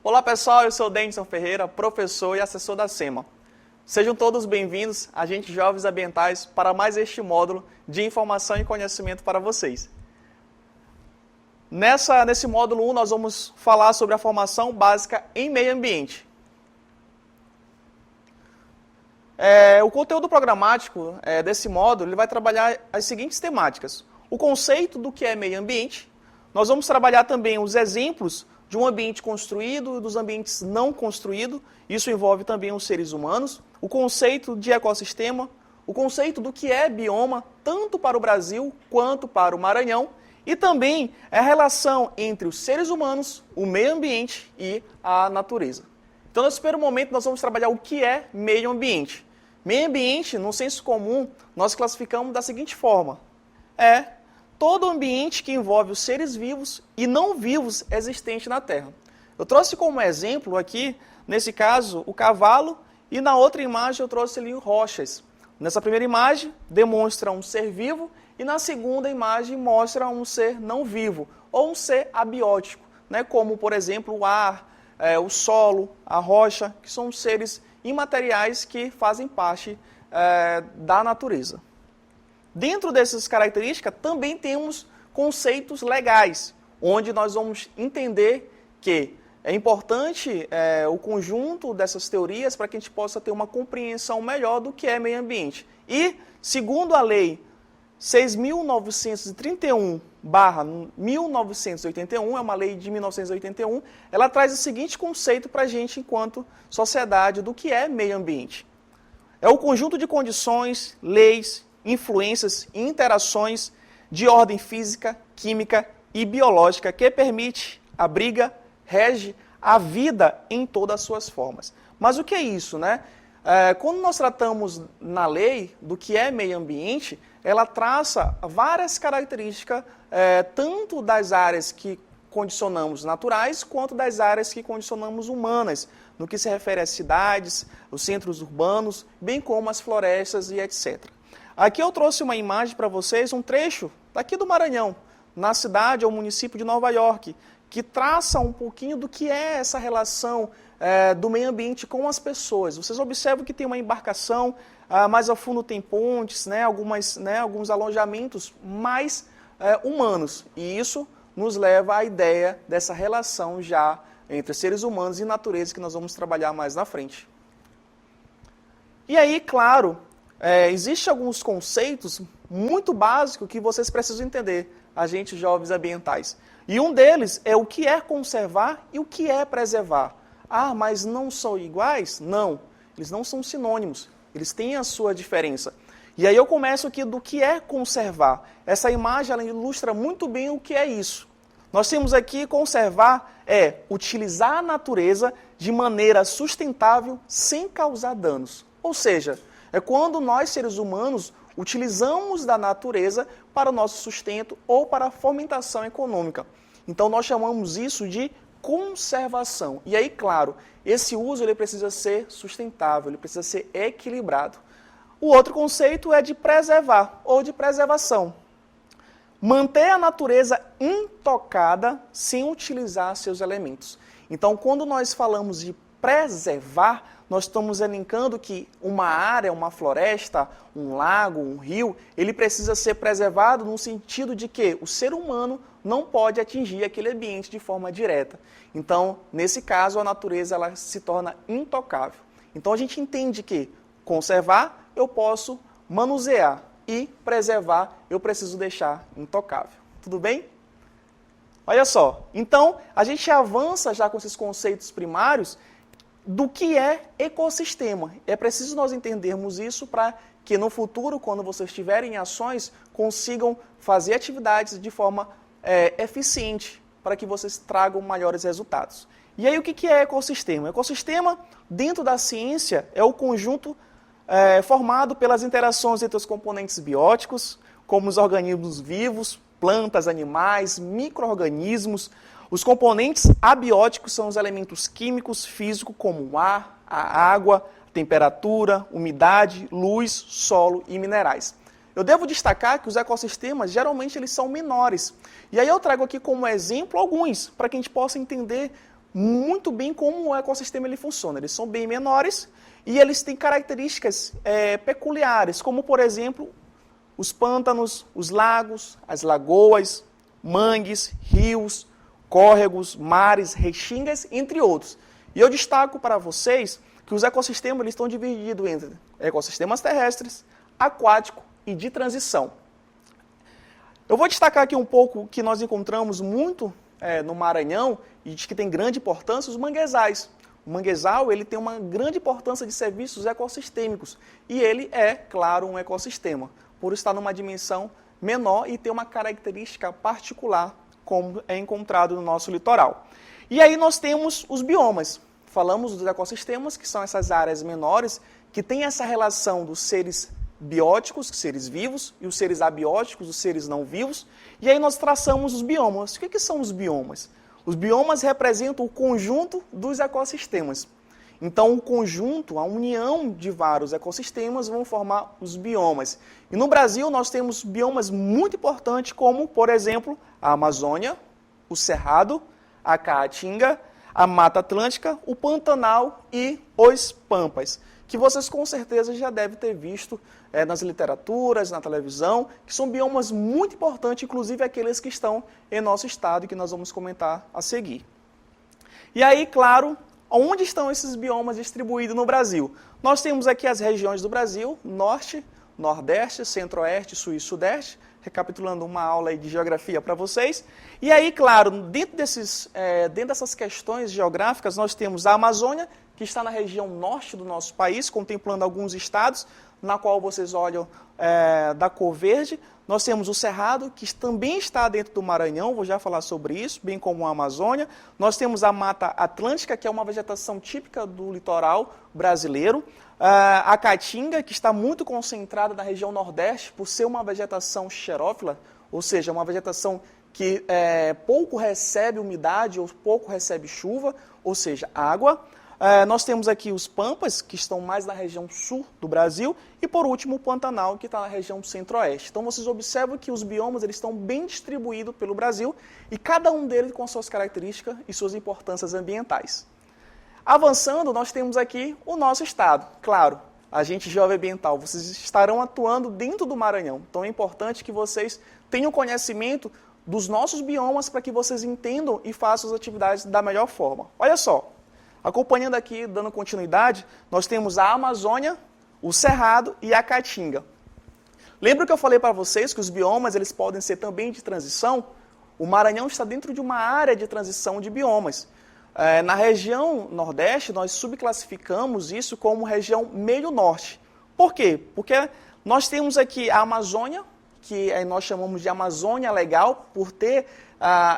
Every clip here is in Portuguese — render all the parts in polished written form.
Olá pessoal, eu sou o Denison Ferreira, professor e assessor da SEMA. Sejam todos bem-vindos, agentes jovens ambientais, para mais este módulo de informação e conhecimento para vocês. Nesse módulo 1 nós vamos falar sobre a formação básica em meio ambiente. O conteúdo programático desse módulo ele vai trabalhar as seguintes temáticas. O conceito do que é meio ambiente, nós vamos trabalhar também os exemplos de um ambiente construído e dos ambientes não construídos, isso envolve também os seres humanos, o conceito de ecossistema, o conceito do que é bioma, tanto para o Brasil quanto para o Maranhão, e também a relação entre os seres humanos, o meio ambiente e a natureza. Então, nesse primeiro momento, nós vamos trabalhar o que é meio ambiente. Meio ambiente, no senso comum, nós classificamos da seguinte forma. Todo ambiente que envolve os seres vivos e não vivos existentes na Terra. Eu trouxe como exemplo aqui, nesse caso, o cavalo, e na outra imagem eu trouxe ali rochas. Nessa primeira imagem, demonstra um ser vivo, e na segunda imagem mostra um ser não vivo, ou um ser abiótico, né? Como, por exemplo, o ar, o solo, a rocha, que são seres imateriais que fazem parte da natureza. Dentro dessas características, também temos conceitos legais, onde nós vamos entender que é importante o conjunto dessas teorias para que a gente possa ter uma compreensão melhor do que é meio ambiente. E, segundo a Lei 6.931/1981, é uma lei de 1981, ela traz o seguinte conceito para a gente, enquanto sociedade, do que é meio ambiente. É o conjunto de condições, leis, influências e interações de ordem física, química e biológica que permite, abriga, rege a vida em todas as suas formas. Mas o que é isso, né? Quando nós tratamos na lei do que é meio ambiente, ela traça várias características, tanto das áreas que condicionamos naturais, quanto das áreas que condicionamos humanas, no que se refere às cidades, os centros urbanos, bem como as florestas e etc. Aqui eu trouxe uma imagem para vocês, um trecho daqui do Maranhão, na cidade ou município de Nova York, que traça um pouquinho do que é essa relação do meio ambiente com as pessoas. Vocês observam que tem uma embarcação, mais ao fundo tem pontes, alguns alojamentos mais humanos. E isso nos leva à ideia dessa relação já entre seres humanos e natureza que nós vamos trabalhar mais na frente. E aí, claro, existem alguns conceitos muito básicos que vocês precisam entender, agentes jovens ambientais. E um deles é o que é conservar e o que é preservar. Ah, mas não são iguais? Não, eles não são sinônimos, eles têm a sua diferença. E aí eu começo aqui do que é conservar. Essa imagem ela ilustra muito bem o que é isso. Nós temos aqui conservar utilizar a natureza de maneira sustentável sem causar danos. Ou seja, é quando nós, seres humanos, utilizamos da natureza para o nosso sustento ou para a fomentação econômica. Então, nós chamamos isso de conservação. E aí, claro, esse uso ele precisa ser sustentável, ele precisa ser equilibrado. O outro conceito é de preservar ou de preservação. Manter a natureza intocada sem utilizar seus elementos. Então, quando nós falamos de preservar, nós estamos elencando que uma área, uma floresta, um lago, um rio, ele precisa ser preservado no sentido de que o ser humano não pode atingir aquele ambiente de forma direta. Então, nesse caso, a natureza ela se torna intocável. Então, a gente entende que conservar, eu posso manusear e preservar, eu preciso deixar intocável. Tudo bem? Olha só, então, a gente avança já com esses conceitos primários do que é ecossistema. É preciso nós entendermos isso para que no futuro, quando vocês estiverem em ações, consigam fazer atividades de forma eficiente para que vocês tragam maiores resultados. E aí o que é ecossistema? Ecossistema, dentro da ciência, é o conjunto formado pelas interações entre os componentes bióticos, como os organismos vivos, plantas, animais, micro-organismos. Os componentes abióticos são os elementos químicos, físicos, como o ar, a água, a temperatura, umidade, luz, solo e minerais. Eu devo destacar que os ecossistemas, geralmente, eles são menores. E aí eu trago aqui como exemplo alguns, para que a gente possa entender muito bem como o ecossistema ele funciona. Eles são bem menores e eles têm características peculiares, como, por exemplo, os pântanos, os lagos, as lagoas, mangues, rios, córregos, mares, restingas, entre outros. E eu destaco para vocês que os ecossistemas eles estão divididos entre ecossistemas terrestres, aquático e de transição. Eu vou destacar aqui um pouco que nós encontramos muito no Maranhão e que tem grande importância, os manguezais. O manguezal ele tem uma grande importância de serviços ecossistêmicos e ele é, claro, um ecossistema, por estar numa dimensão menor e ter uma característica particular, como é encontrado no nosso litoral. E aí nós temos os biomas. Falamos dos ecossistemas, que são essas áreas menores, que têm essa relação dos seres bióticos, seres vivos, e os seres abióticos, os seres não vivos. E aí nós traçamos os biomas. O que são os biomas? Os biomas representam o conjunto dos ecossistemas. Então, o conjunto, a união de vários ecossistemas vão formar os biomas. E no Brasil, nós temos biomas muito importantes, como, por exemplo, a Amazônia, o Cerrado, a Caatinga, a Mata Atlântica, o Pantanal e os Pampas, que vocês com certeza já devem ter visto nas literaturas, na televisão, que são biomas muito importantes, inclusive aqueles que estão em nosso estado e que nós vamos comentar a seguir. E aí, claro, onde estão esses biomas distribuídos no Brasil? Nós temos aqui as regiões do Brasil, Norte, Nordeste, Centro-Oeste, Sul e Sudeste, recapitulando uma aula aí de geografia para vocês. E aí, claro, dentro dessas questões geográficas, nós temos a Amazônia, que está na região norte do nosso país, contemplando alguns estados, na qual vocês olham da cor verde. Nós temos o Cerrado, que também está dentro do Maranhão, vou já falar sobre isso, bem como a Amazônia. Nós temos a Mata Atlântica, que é uma vegetação típica do litoral brasileiro. A Caatinga, que está muito concentrada na região nordeste, por ser uma vegetação xerófila, ou seja, uma vegetação que pouco recebe umidade ou pouco recebe chuva, ou seja, água. Nós temos aqui os Pampas, que estão mais na região sul do Brasil, e por último o Pantanal, que está na região centro-oeste. Então vocês observam que os biomas eles estão bem distribuídos pelo Brasil, e cada um deles com suas características e suas importâncias ambientais. Avançando, nós temos aqui o nosso estado. Claro, agente geoambiental, vocês estarão atuando dentro do Maranhão, então é importante que vocês tenham conhecimento dos nossos biomas para que vocês entendam e façam as atividades da melhor forma. Olha só. Acompanhando aqui, dando continuidade, nós temos a Amazônia, o Cerrado e a Caatinga. Lembra que eu falei para vocês que os biomas eles podem ser também de transição? O Maranhão está dentro de uma área de transição de biomas. Na região Nordeste, nós subclassificamos isso como região meio-norte. Por quê? Porque nós temos aqui a Amazônia, que nós chamamos de Amazônia Legal, por ter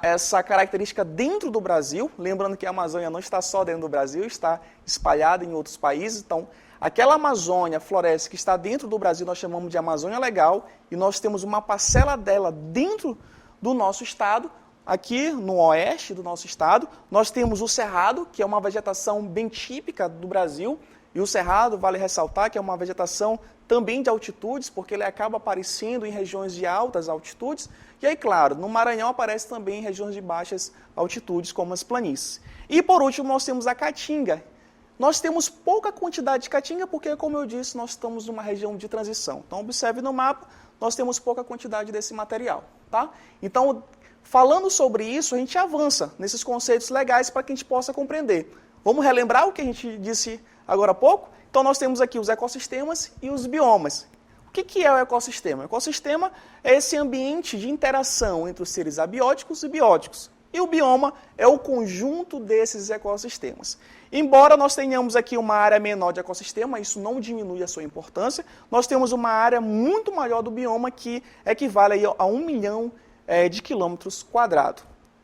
essa característica dentro do Brasil, lembrando que a Amazônia não está só dentro do Brasil, está espalhada em outros países, então aquela Amazônia, floresta que está dentro do Brasil, nós chamamos de Amazônia Legal, e nós temos uma parcela dela dentro do nosso estado. Aqui no oeste do nosso estado, nós temos o Cerrado, que é uma vegetação bem típica do Brasil, e o Cerrado, vale ressaltar, que é uma vegetação também de altitudes, porque ele acaba aparecendo em regiões de altas altitudes. E aí, claro, no Maranhão aparece também em regiões de baixas altitudes, como as planícies. E, por último, nós temos a Caatinga. Nós temos pouca quantidade de Caatinga porque, como eu disse, nós estamos numa região de transição. Então, observe no mapa, nós temos pouca quantidade desse material. Tá? Então, falando sobre isso, a gente avança nesses conceitos legais para que a gente possa compreender. Vamos relembrar o que a gente disse agora há pouco? Então, nós temos aqui os ecossistemas e os biomas. O que é o ecossistema? O ecossistema é esse ambiente de interação entre os seres abióticos e bióticos. E o bioma é o conjunto desses ecossistemas. Embora nós tenhamos aqui uma área menor de ecossistema, isso não diminui a sua importância, nós temos uma área muito maior do bioma que equivale aí a 1 milhão de quilômetros quadrados.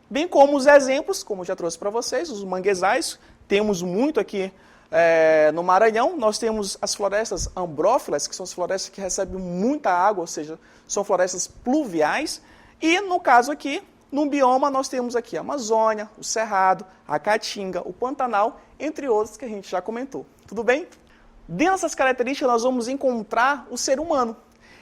Bem como os exemplos, como eu já trouxe para vocês, os manguezais, temos muito aqui no Maranhão. Nós temos as florestas ambrófilas, que são as florestas que recebem muita água, ou seja, são florestas pluviais. E no caso aqui, no bioma, nós temos aqui a Amazônia, o Cerrado, a Caatinga, o Pantanal, entre outros que a gente já comentou. Tudo bem? Dentro dessas características, nós vamos encontrar o ser humano.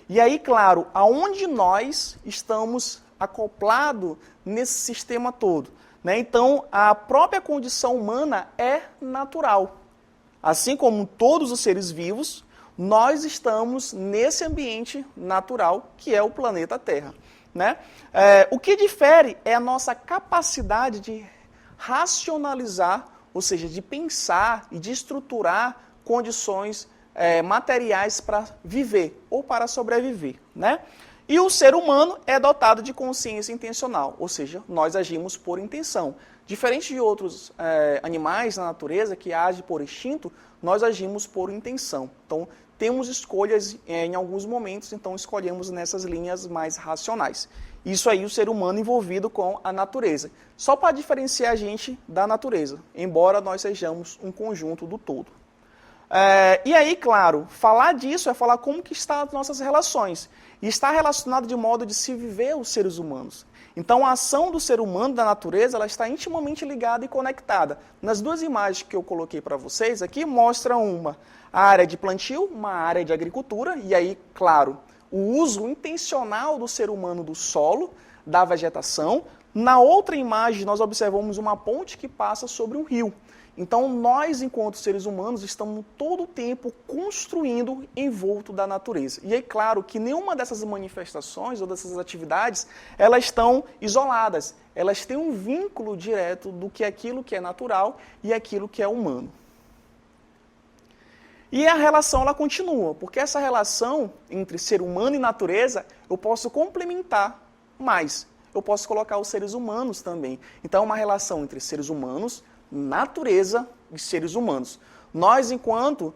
E aí, claro, aonde nós estamos acoplados nesse sistema todo? né? Então, a própria condição humana é natural. Assim como todos os seres vivos, nós estamos nesse ambiente natural que é o planeta Terra, né? O que difere é a nossa capacidade de racionalizar, ou seja, de pensar e de estruturar condições materiais para viver ou para sobreviver, né? E o ser humano é dotado de consciência intencional, ou seja, nós agimos por intenção. Diferente de outros animais na natureza que agem por instinto, nós agimos por intenção. Então, temos escolhas em alguns momentos, então escolhemos nessas linhas mais racionais. Isso aí, o ser humano envolvido com a natureza. Só para diferenciar a gente da natureza, embora nós sejamos um conjunto do todo. E aí, claro, falar disso é falar como que estão as nossas relações. E está relacionado de modo de se viver os seres humanos. Então, a ação do ser humano, da natureza, ela está intimamente ligada e conectada. Nas duas imagens que eu coloquei para vocês aqui, mostra a área de plantio, uma área de agricultura, e aí, claro, o uso intencional do ser humano do solo, da vegetação. Na outra imagem, nós observamos uma ponte que passa sobre um rio. Então, nós, enquanto seres humanos, estamos todo o tempo construindo envolto da natureza. E é claro que nenhuma dessas manifestações ou dessas atividades, elas estão isoladas. Elas têm um vínculo direto do que é aquilo que é natural e aquilo que é humano. E a relação, ela continua, porque essa relação entre ser humano e natureza, eu posso complementar mais. Eu posso colocar os seres humanos também. Então, é uma relação entre seres humanos, natureza e seres humanos. Nós, enquanto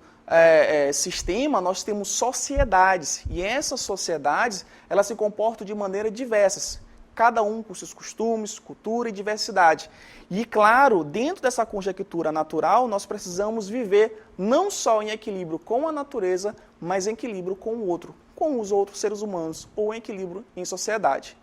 sistema, nós temos sociedades, e essas sociedades, elas se comportam de maneira diversas, cada um com seus costumes, cultura e diversidade. E, claro, dentro dessa conjectura natural, nós precisamos viver não só em equilíbrio com a natureza, mas em equilíbrio com o outro, com os outros seres humanos, ou em equilíbrio em sociedade.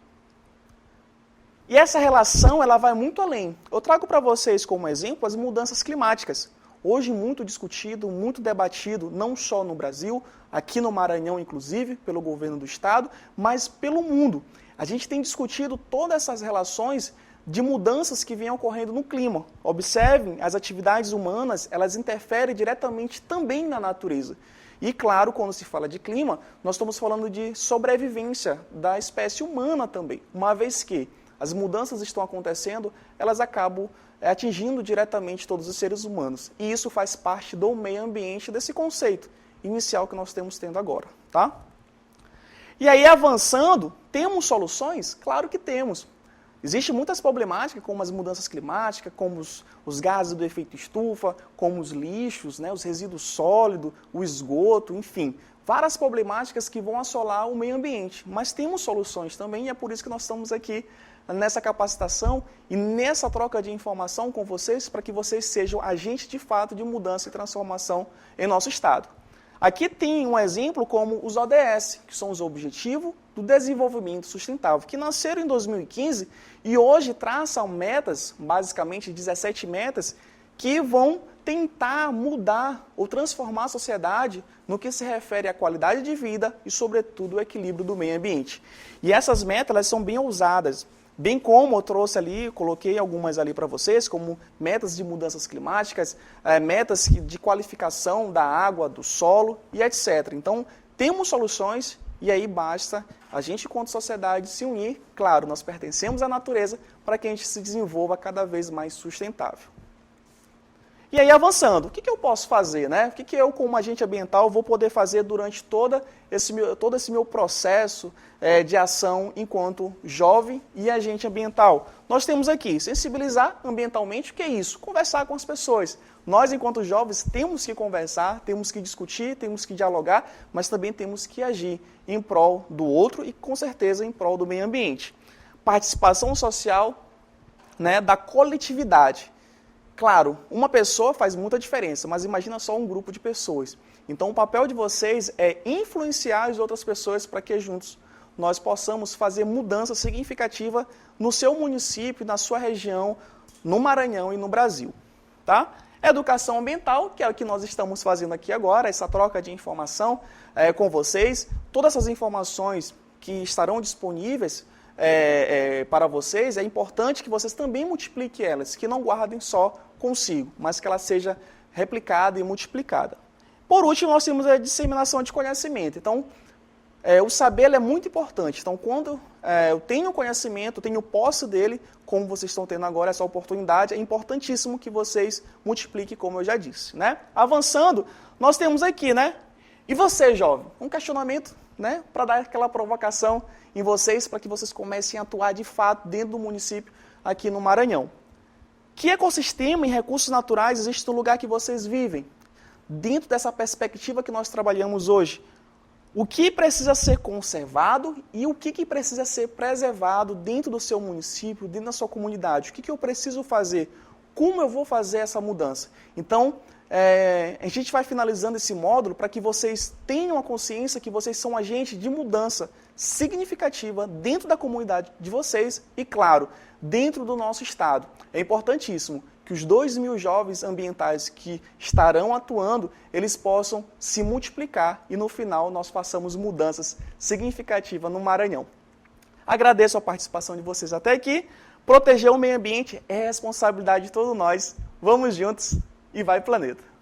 E essa relação, ela vai muito além. Eu trago para vocês como exemplo as mudanças climáticas. Hoje muito discutido, muito debatido, não só no Brasil, aqui no Maranhão inclusive, pelo governo do estado, mas pelo mundo. A gente tem discutido todas essas relações de mudanças que vêm ocorrendo no clima. Observem, as atividades humanas, elas interferem diretamente também na natureza. E, claro, quando se fala de clima, nós estamos falando de sobrevivência da espécie humana também, uma vez que as mudanças estão acontecendo, elas acabam atingindo diretamente todos os seres humanos. E isso faz parte do meio ambiente, desse conceito inicial que nós temos tendo agora, tá? E aí, avançando, temos soluções? Claro que temos. Existem muitas problemáticas, como as mudanças climáticas, como os gases do efeito estufa, como os lixos, né, os resíduos sólidos, o esgoto, enfim. Várias problemáticas que vão assolar o meio ambiente. Mas temos soluções também, e é por isso que nós estamos aqui nessa capacitação e nessa troca de informação com vocês, para que vocês sejam agentes de fato de mudança e transformação em nosso estado. Aqui tem um exemplo como os ODS, que são os Objetivos do Desenvolvimento Sustentável, que nasceram em 2015 e hoje traçam metas, basicamente 17 metas, que vão tentar mudar ou transformar a sociedade no que se refere à qualidade de vida e, sobretudo, o equilíbrio do meio ambiente. E essas metas, elas são bem ousadas. Bem como eu trouxe ali, coloquei algumas ali para vocês, como metas de mudanças climáticas, metas de qualificação da água, do solo e etc. Então, temos soluções e aí basta a gente, enquanto sociedade, se unir. Claro, nós pertencemos à natureza para que a gente se desenvolva cada vez mais sustentável. E aí, avançando, o que eu posso fazer, né? O que eu, como agente ambiental, vou poder fazer durante todo esse meu processo de ação enquanto jovem e agente ambiental? Nós temos aqui, sensibilizar ambientalmente, o que é isso? Conversar com as pessoas. Nós, enquanto jovens, temos que conversar, temos que discutir, temos que dialogar, mas também temos que agir em prol do outro e, com certeza, em prol do meio ambiente. Participação social, né, da coletividade. Claro, uma pessoa faz muita diferença, mas imagina só um grupo de pessoas. Então, o papel de vocês é influenciar as outras pessoas para que juntos nós possamos fazer mudança significativa no seu município, na sua região, no Maranhão e no Brasil. Tá? Educação ambiental, que é o que nós estamos fazendo aqui agora, essa troca de informação com vocês. Todas essas informações que estarão disponíveis para vocês, é importante que vocês também multipliquem elas, que não guardem só consigo, mas que ela seja replicada e multiplicada. Por último, nós temos a disseminação de conhecimento. Então, o saber é muito importante. Então, quando eu tenho conhecimento, tenho posse dele, como vocês estão tendo agora essa oportunidade, é importantíssimo que vocês multipliquem, como eu já disse, né? Avançando, nós temos aqui, né? E você, jovem? Um questionamento, né? Para dar aquela provocação em vocês, para que vocês comecem a atuar de fato dentro do município aqui no Maranhão. Que ecossistema e recursos naturais existe no lugar que vocês vivem? Dentro dessa perspectiva que nós trabalhamos hoje, o que precisa ser conservado e o que precisa ser preservado dentro do seu município, dentro da sua comunidade? O que eu preciso fazer? Como eu vou fazer essa mudança? Então, a gente vai finalizando esse módulo para que vocês tenham a consciência que vocês são agentes de mudança significativa dentro da comunidade de vocês e, claro, dentro do nosso estado. É importantíssimo que os 2.000 jovens ambientais que estarão atuando, eles possam se multiplicar e no final nós façamos mudanças significativas no Maranhão. Agradeço a participação de vocês até aqui. Proteger o meio ambiente é responsabilidade de todos nós. Vamos juntos e vai planeta!